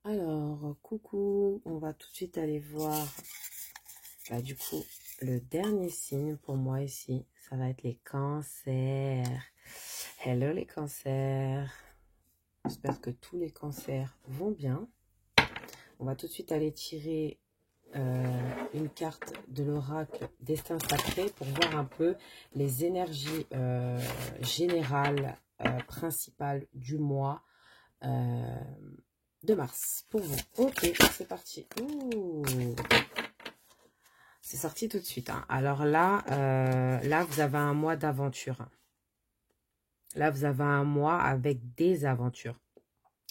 Alors, coucou, on va tout de suite aller voir, du coup, le dernier signe pour moi ici, ça va être les cancers. Hello les cancers, j'espère que tous les cancers vont bien. On va tout de suite aller tirer une carte de l'oracle Destin Sacré pour voir un peu les énergies générales, principales du mois de mars pour vous. Ok, c'est parti. Ouh, c'est sorti tout de suite. Hein. Alors là, là, vous avez un mois d'aventure. Là, vous avez un mois avec des aventures.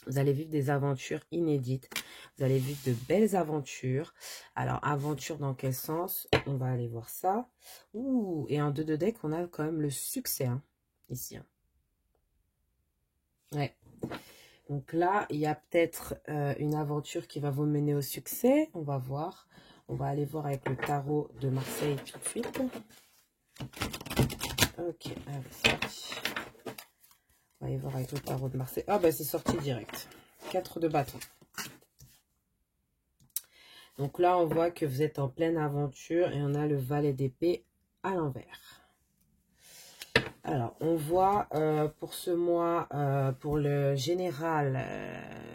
Vous allez vivre des aventures inédites. Vous allez vivre de belles aventures. Alors, aventure dans quel sens? On va aller voir ça. Ouh, et en 2 de deck, on a quand même le succès, hein, ici. Hein. Ouais. Donc là, il y a peut-être une aventure qui va vous mener au succès. On va voir. On va aller voir avec le tarot de Marseille tout de suite. Ok, allez, c'est parti. On va aller voir avec le tarot de Marseille. Ah, ben c'est sorti direct. 4 de bâton. Donc là, on voit que vous êtes en pleine aventure et on a le valet d'épée à l'envers. Alors, on voit pour ce mois, pour le général,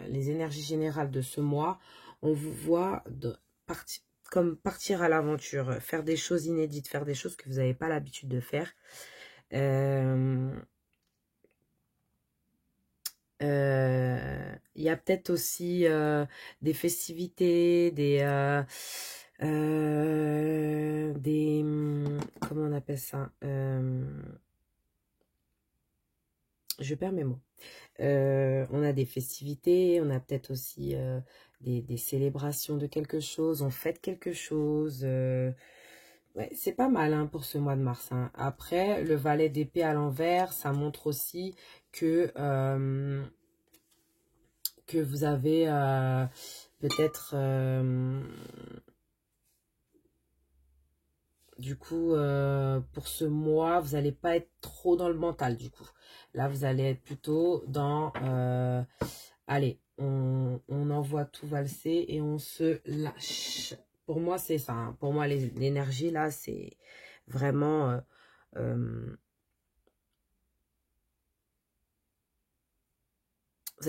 les énergies générales de ce mois, on vous voit comme partir à l'aventure, faire des choses inédites, faire des choses que vous n'avez pas l'habitude de faire. Il y a peut-être aussi des festivités, comment on appelle ça, je perds mes mots. On a des festivités, on a peut-être aussi des célébrations de quelque chose, on fête quelque chose. Ouais, c'est pas mal hein, pour ce mois de mars. Hein. Après, le valet d'épée à l'envers, ça montre aussi que vous avez peut-être du coup pour ce mois vous n'allez pas être trop dans le mental du coup là vous allez être plutôt dans allez on envoie tout valser et on se lâche. Pour moi c'est ça hein. Pour moi l'énergie là c'est vraiment vous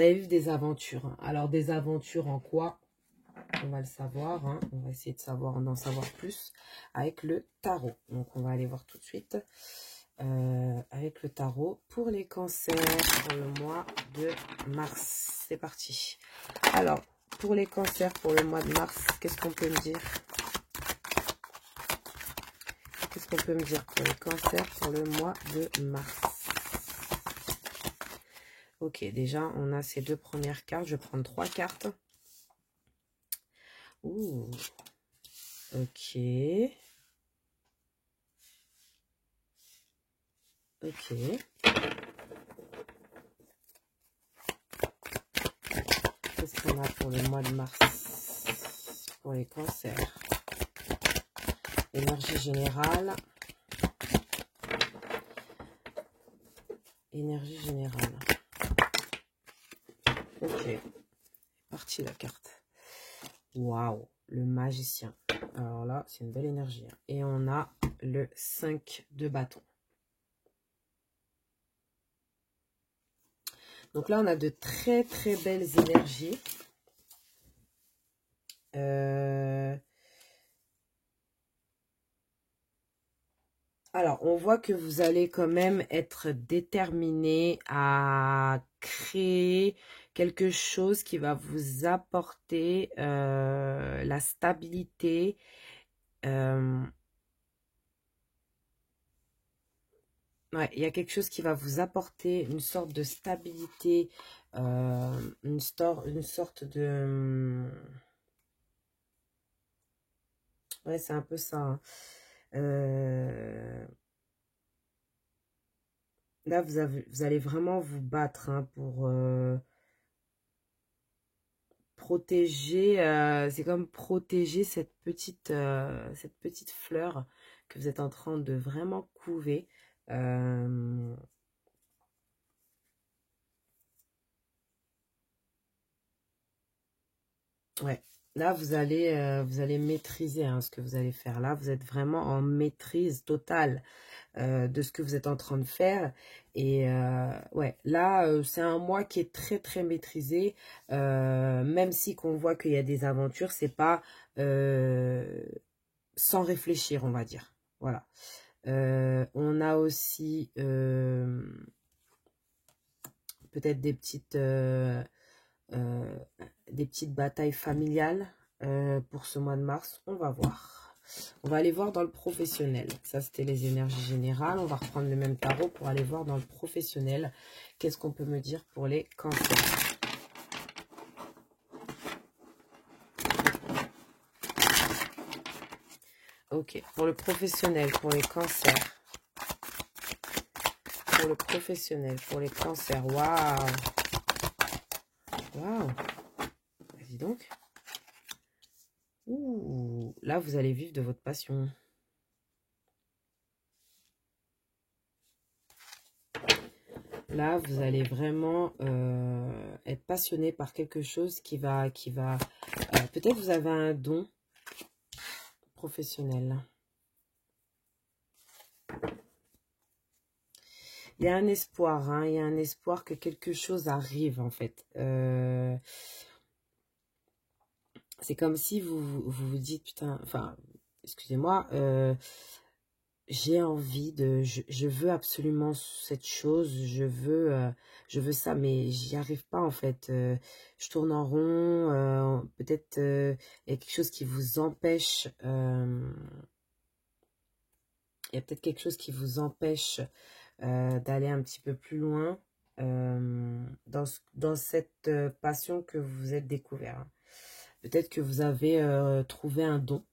allez vivre des aventures hein. Alors des aventures en quoi? On va le savoir, hein. On va essayer de savoir, d'en savoir plus avec le tarot. Donc, on va aller voir tout de suite avec le tarot pour les cancers pour le mois de mars. C'est parti. Alors, pour les cancers pour le mois de mars, qu'est-ce qu'on peut me dire? Qu'est-ce qu'on peut me dire pour les cancers pour le mois de mars? Ok, déjà, on a ces 2 premières cartes. Je vais prendre 3 cartes. Ouh, ok. Ok. Qu'est-ce qu'on a pour le mois de mars pour les cancers? Énergie générale. Énergie générale. Ok. Parti la carte. Waouh. Le magicien. Alors là, c'est une belle énergie. Hein. Et on a le 5 de bâton. Donc là, on a de très très belles énergies. Alors, on voit que vous allez quand même être déterminé à créer quelque chose qui va vous apporter la stabilité. Ouais, il y a quelque chose qui va vous apporter une sorte de stabilité, une sorte de... Ouais, c'est un peu ça. Hein. Là, vous allez vraiment vous battre hein, pour protéger. C'est comme protéger cette petite fleur que vous êtes en train de vraiment couver. Ouais. Là, vous allez maîtriser hein, ce que vous allez faire. Là, vous êtes vraiment en maîtrise totale de ce que vous êtes en train de faire. Et ouais, là, c'est un mois qui est très, très maîtrisé. Même si qu'on voit qu'il y a des aventures, c'est pas sans réfléchir, on va dire. Voilà. On a aussi peut-être des petites batailles familiales pour ce mois de mars. On va voir. On va aller voir dans le professionnel. Ça, c'était les énergies générales. On va reprendre le même tarot pour aller voir dans le professionnel. Qu'est-ce qu'on peut me dire pour les cancers? Ok, pour le professionnel, pour les cancers. Pour le professionnel, pour les cancers. Waouh! Waouh! Vas-y donc. Ouh, là, vous allez vivre de votre passion. Là, vous allez vraiment être passionné par quelque chose qui va peut-être vous avez un don professionnel. Il y a un espoir, hein, il y a un espoir que quelque chose arrive, en fait. C'est comme si vous dites, putain, enfin, excusez-moi, j'ai envie de, je veux absolument cette chose, je veux ça, mais j'y arrive pas en fait. Je tourne en rond, peut-être il y a quelque chose qui vous empêche, il y a peut-être quelque chose qui vous empêche d'aller un petit peu plus loin dans cette passion que vous êtes découvert. Peut-être que vous avez trouvé un don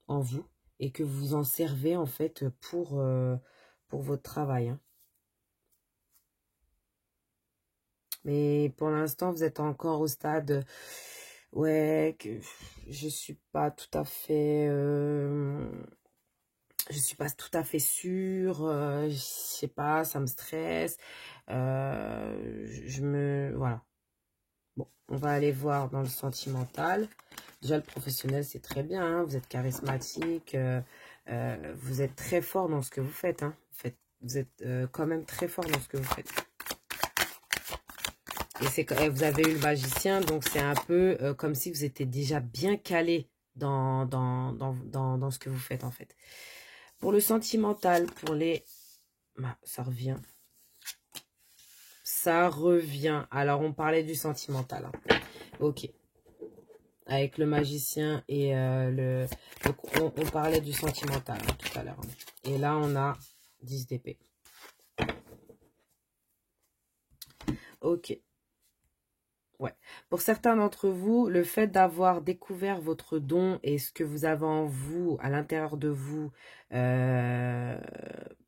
en vous et que vous en servez en fait pour votre travail. Hein. Mais pour l'instant, vous êtes encore au stade, ouais, que je suis pas tout à fait, je suis pas tout à fait sûre, je sais pas, ça me stresse, voilà. Bon, on va aller voir dans le sentimental. Déjà, le professionnel, c'est très bien. Hein, vous êtes charismatique. Vous êtes très fort dans ce que vous faites. Hein, vous êtes quand même très fort dans ce que vous faites. Et vous avez eu le magicien, donc c'est un peu comme si vous étiez déjà bien calé dans ce que vous faites, en fait. Pour le sentimental, pour les... Bah, ça revient. Ça revient. Alors, on parlait du sentimental. Hein. Ok. Avec le magicien et on parlait du sentimental hein, tout à l'heure. Et là, on a 10 d'épée. Ok. Ouais. Pour certains d'entre vous, le fait d'avoir découvert votre don et ce que vous avez en vous, à l'intérieur de vous,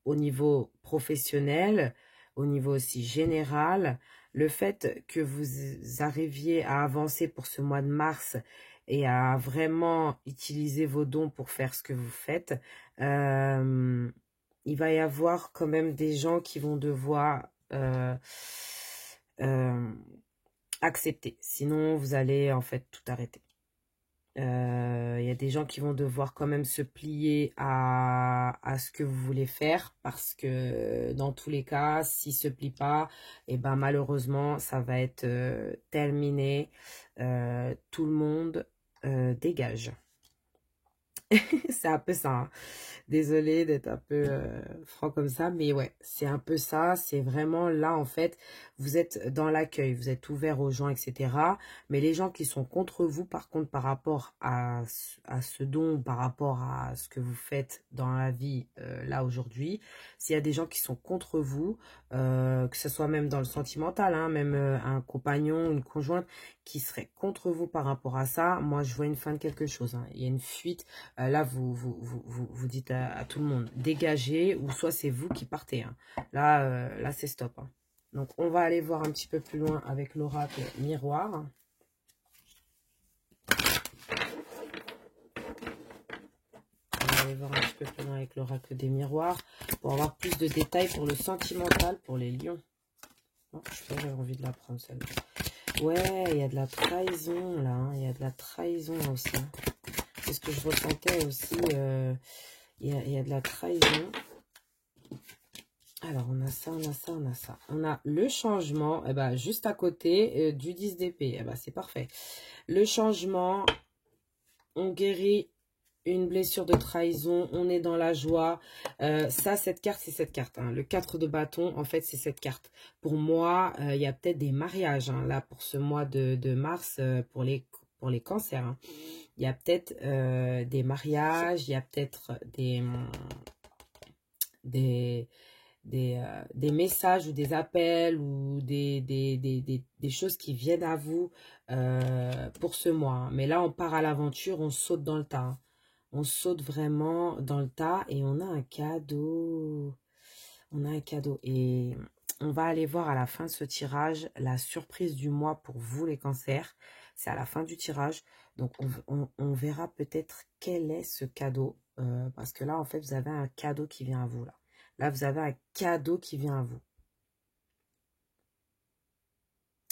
au niveau professionnel, au niveau aussi général, le fait que vous arriviez à avancer pour ce mois de mars et à vraiment utiliser vos dons pour faire ce que vous faites, il va y avoir quand même des gens qui vont devoir accepter. Sinon, vous allez en fait tout arrêter. Il y a des gens qui vont devoir quand même se plier à ce que vous voulez faire parce que dans tous les cas, s'ils se plient pas, et ben malheureusement, ça va être terminé. Tout le monde dégage. C'est un peu ça. Hein. Désolée d'être un peu franc comme ça, mais ouais, c'est un peu ça. C'est vraiment là, en fait, vous êtes dans l'accueil, vous êtes ouvert aux gens, etc. Mais les gens qui sont contre vous, par contre, par rapport à ce don, par rapport à ce que vous faites dans la vie, là, aujourd'hui, s'il y a des gens qui sont contre vous, que ce soit même dans le sentimental, hein, même un compagnon, une conjointe, qui serait contre vous par rapport à ça, moi, je vois une fin de quelque chose. Hein. Il y a une fuite. Là, vous dites à tout le monde, dégagez, ou soit c'est vous qui partez. Hein. Là c'est stop. Hein. Donc, on va aller voir un petit peu plus loin avec l'oracle miroir. On va aller voir un petit peu plus loin avec l'oracle des miroirs pour avoir plus de détails pour le sentimental pour les lions. Non, je sais pas, j'avais envie de la prendre celle-là. Ouais, il y a de la trahison là, hein. Il y a de la trahison là aussi. Hein. C'est ce que je ressentais aussi. Il y a de la trahison. Alors, on a ça, on a ça, on a ça. On a le changement, eh ben, juste à côté du 10 d'épée. Eh ben, c'est parfait. Le changement, on guérit une blessure de trahison, on est dans la joie. Ça, cette carte, c'est cette carte. Hein. Le 4 de bâton, en fait, c'est cette carte. Pour moi, il y a peut-être des mariages, hein, là, pour ce mois de mars, pour les cancers. Hein. Il y a peut-être des mariages, il y a peut-être des messages ou des appels ou des choses qui viennent à vous pour ce mois. Hein. Mais là, on part à l'aventure, on saute dans le tas. Hein. On saute vraiment dans le tas et on a un cadeau. On a un cadeau. Et on va aller voir à la fin de ce tirage la surprise du mois pour vous, les cancers. C'est à la fin du tirage. Donc, on verra peut-être quel est ce cadeau. Parce que là, en fait, vous avez un cadeau qui vient à vous. Là, vous avez un cadeau qui vient à vous.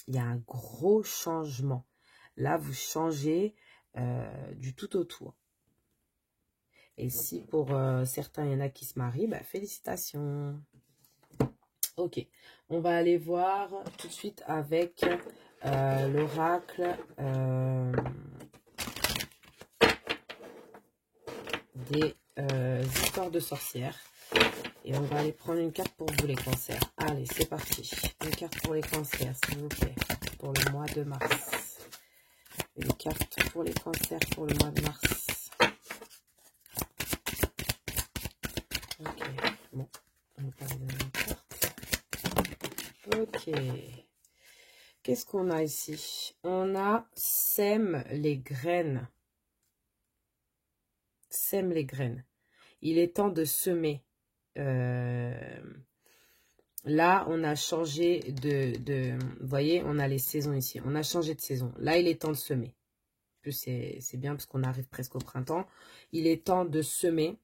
Il y a un gros changement. Là, vous changez du tout au tout. Et si pour certains, il y en a qui se marient, bah, félicitations. Ok, on va aller voir tout de suite avec l'oracle des histoires de sorcières. Et on va aller prendre une carte pour vous, les cancers. Allez, c'est parti. Une carte pour les cancers, s'il vous plaît, pour le mois de mars. Une carte pour les cancers pour le mois de mars. Ok, bon, on parle de une carte. Ok. Qu'est-ce qu'on a ici? On a sème les graines. Sème les graines. Il est temps de semer. Là, on a changé vous voyez, on a les saisons ici. On a changé de saison. Là, il est temps de semer. En plus, c'est bien parce qu'on arrive presque au printemps. Il est temps de semer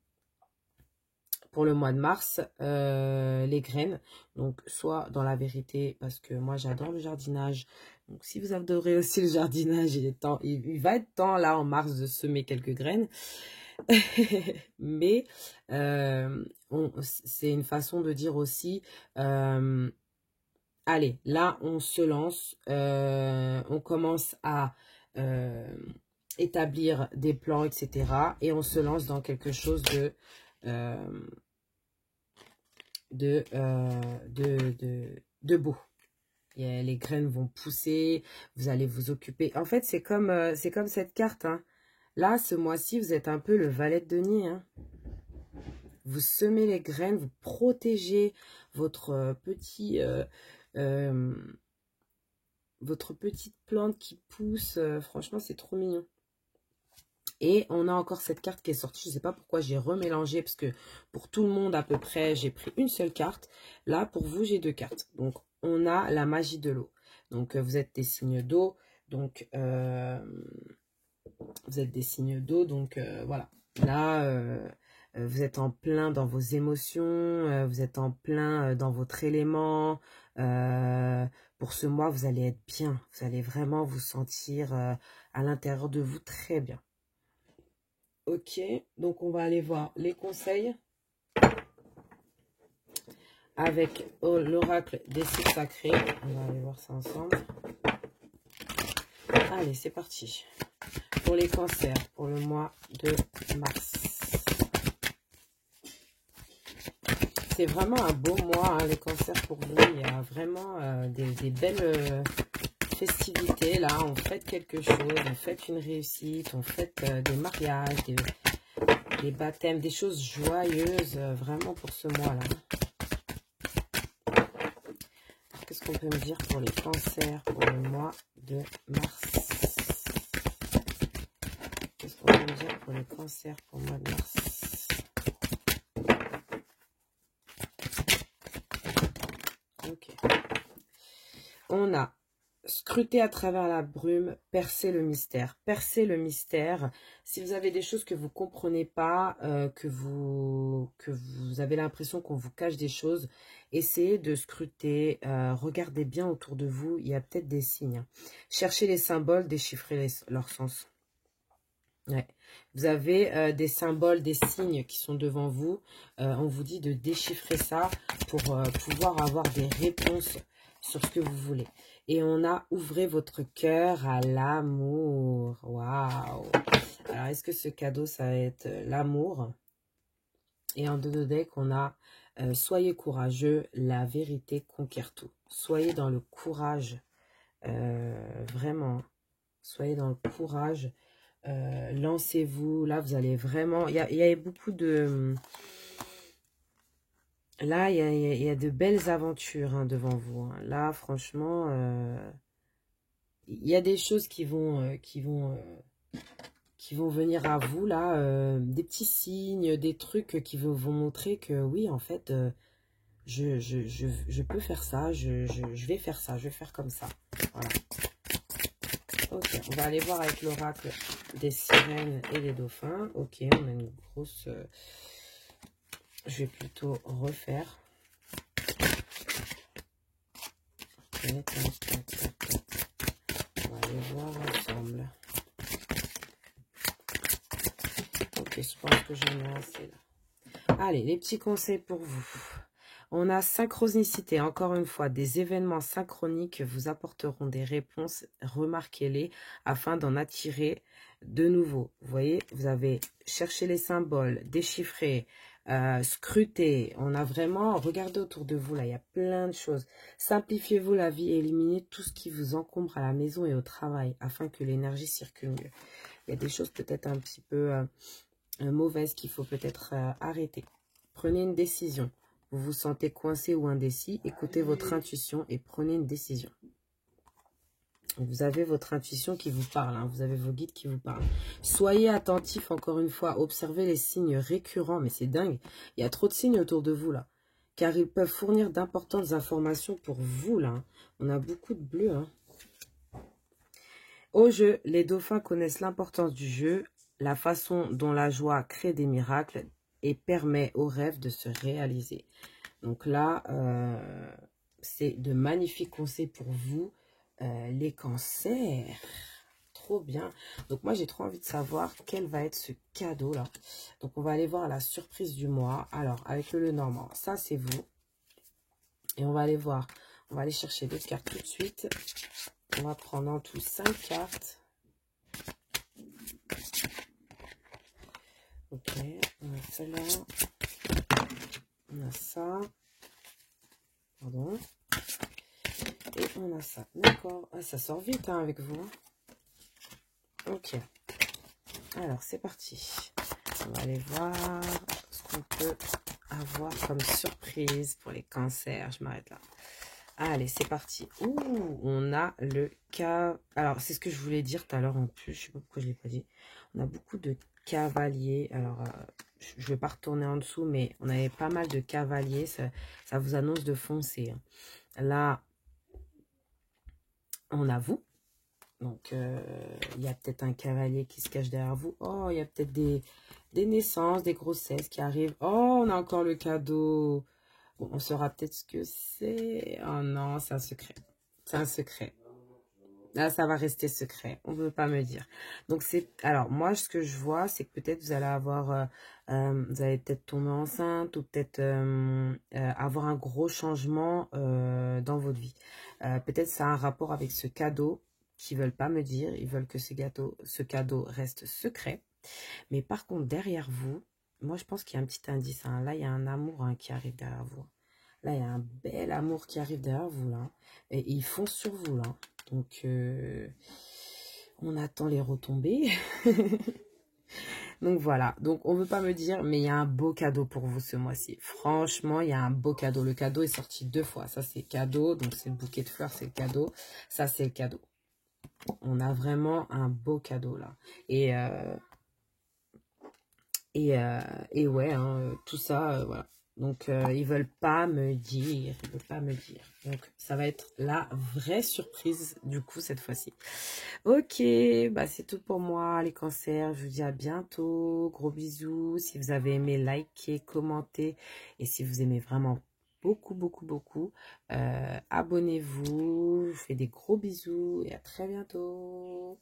pour le mois de mars les graines. Donc, soit dans la vérité, parce que moi, j'adore le jardinage. Donc, si vous adorez aussi le jardinage, il va être temps, là, en mars, de semer quelques graines. Mais c'est une façon de dire aussi allez, là on se lance, on commence à établir des plans, etc. Et on se lance dans quelque chose de beau. Et les graines vont pousser, vous allez vous occuper. En fait, c'est comme cette carte, hein. Là, ce mois-ci, vous êtes un peu le valet de denier. Hein. Vous semez les graines, vous protégez votre votre petite plante qui pousse. Franchement, c'est trop mignon. Et on a encore cette carte qui est sortie. Je ne sais pas pourquoi j'ai remélangé, parce que pour tout le monde à peu près, j'ai pris une seule carte. Là, pour vous, j'ai deux cartes. Donc, on a la magie de l'eau. Donc, vous êtes des signes d'eau. Donc, vous êtes des signes d'eau. Donc, voilà. Là, vous êtes en plein dans vos émotions. Vous êtes en plein dans votre élément. Pour ce mois, vous allez être bien. Vous allez vraiment vous sentir à l'intérieur de vous très bien. Ok, donc on va aller voir les conseils avec l'oracle des cycles sacrés. On va aller voir ça ensemble. Allez, c'est parti. Pour les cancers, pour le mois de mars. C'est vraiment un beau mois, hein, les cancers, pour vous. Il y a vraiment des belles festivités. Là, on fête quelque chose, on fête une réussite, on fête des mariages, des baptêmes, des choses joyeuses, vraiment pour ce mois-là. Qu'est-ce qu'on peut me dire pour les cancers pour le mois de mars? Qu'est-ce qu'on peut me dire pour les cancers pour le mois de mars? Ok. On a Scrutez à travers la brume, percez le mystère. Percez le mystère. Si vous avez des choses que vous ne comprenez pas, que vous avez l'impression qu'on vous cache des choses, essayez de scruter, regardez bien autour de vous, il y a peut-être des signes. Cherchez les symboles, déchiffrez leur sens. Ouais. Vous avez des symboles, des signes qui sont devant vous. On vous dit de déchiffrer ça pour pouvoir avoir des réponses sur ce que vous voulez. Et on a ouvrez votre cœur à l'amour. Waouh! Alors, est-ce que ce cadeau, ça va être l'amour? Et en deux de deck, on a soyez courageux, la vérité conquiert tout. Soyez dans le courage. Vraiment. Soyez dans le courage. Lancez-vous. Là, vous allez vraiment... Il y a beaucoup de... Là, il y a de belles aventures hein, devant vous. Hein. Là, franchement, il y a des choses qui vont venir à vous, là. Des petits signes, des trucs qui vont vous montrer que oui, en fait, je peux faire ça. Je vais faire ça. Je vais faire comme ça. Voilà. Ok, on va aller voir avec l'oracle des sirènes et des dauphins. Ok, on a une grosse... je vais plutôt refaire. Okay, on va aller voir ensemble. Ok, je pense que j'en ai assez là. Allez, les petits conseils pour vous. On a synchronicité, encore une fois, des événements synchroniques vous apporteront des réponses, remarquez-les, afin d'en attirer de nouveau. Vous voyez, vous avez cherché les symboles, déchiffré, scruté. On a vraiment, regardez autour de vous, là, il y a plein de choses. Simplifiez-vous la vie et éliminez tout ce qui vous encombre à la maison et au travail, afin que l'énergie circule mieux. Il y a des choses peut-être un petit peu mauvaises qu'il faut peut-être arrêter. Prenez une décision. Vous vous sentez coincé ou indécis, écoutez votre intuition et prenez une décision. Vous avez votre intuition qui vous parle, hein, vous avez vos guides qui vous parlent. Soyez attentifs, encore une fois, observez les signes récurrents, mais c'est dingue, il y a trop de signes autour de vous, là. Car ils peuvent fournir d'importantes informations pour vous, là. Hein. On a beaucoup de bleu, hein. Au jeu, les dauphins connaissent l'importance du jeu, la façon dont la joie crée des miracles et permet aux rêves de se réaliser. Donc là, c'est de magnifiques conseils pour vous, les cancers. Trop bien. Donc moi, j'ai trop envie de savoir quel va être ce cadeau-là. Donc on va aller voir la surprise du mois. Alors, avec le Normand, ça c'est vous. Et on va aller voir, on va aller chercher d'autres cartes tout de suite. On va prendre en tout 5 cartes. Ok, on a celle-là. On a ça. Pardon. Et on a ça. D'accord. Ah, ça sort vite hein, avec vous. Ok. Alors, c'est parti. On va aller voir ce qu'on peut avoir comme surprise pour les cancers. Je m'arrête là. Allez, c'est parti. Ouh, on a le cas. Alors, c'est ce que je voulais dire tout à l'heure en plus. Je sais pas pourquoi je ne l'ai pas dit. On a beaucoup de cavaliers. Alors, je ne vais pas retourner en dessous, mais on avait pas mal de cavaliers. Ça vous annonce de foncer. Hein. Là, on a vous. Donc, il y a peut-être un cavalier qui se cache derrière vous. Oh, il y a peut-être des naissances, des grossesses qui arrivent. Oh, on a encore le cadeau. Bon, on saura peut-être ce que c'est. Oh non, c'est un secret. C'est un secret. Là, ça va rester secret. On ne veut pas me dire. Donc, c'est... Alors, moi, ce que je vois, c'est que peut-être vous allez avoir... vous allez peut-être tomber enceinte ou peut-être avoir un gros changement dans votre vie. Peut-être ça a un rapport avec ce cadeau qu'ils ne veulent pas me dire. Ils veulent que ce cadeau reste secret. Mais par contre, derrière vous, moi, je pense qu'il y a un petit indice. Hein. Là, il y a un amour hein, qui arrive derrière vous. Là, il y a un bel amour qui arrive derrière vous. Là. Et ils foncent sur vous. Là. Donc, on attend les retombées. Donc, voilà. Donc, on ne veut pas me dire, mais il y a un beau cadeau pour vous ce mois-ci. Franchement, il y a un beau cadeau. Le cadeau est sorti 2 fois. Ça, c'est cadeau. Donc, c'est le bouquet de fleurs, c'est le cadeau. Ça, c'est le cadeau. On a vraiment un beau cadeau, là. Et ouais, hein, tout ça, voilà. Donc, ils veulent pas me dire. Ils veulent pas me dire. Donc, ça va être la vraie surprise, du coup, cette fois-ci. Ok, bah c'est tout pour moi, les cancers. Je vous dis à bientôt. Gros bisous. Si vous avez aimé, likez, commentez. Et si vous aimez vraiment beaucoup, beaucoup, beaucoup, abonnez-vous. Je vous fais des gros bisous et à très bientôt.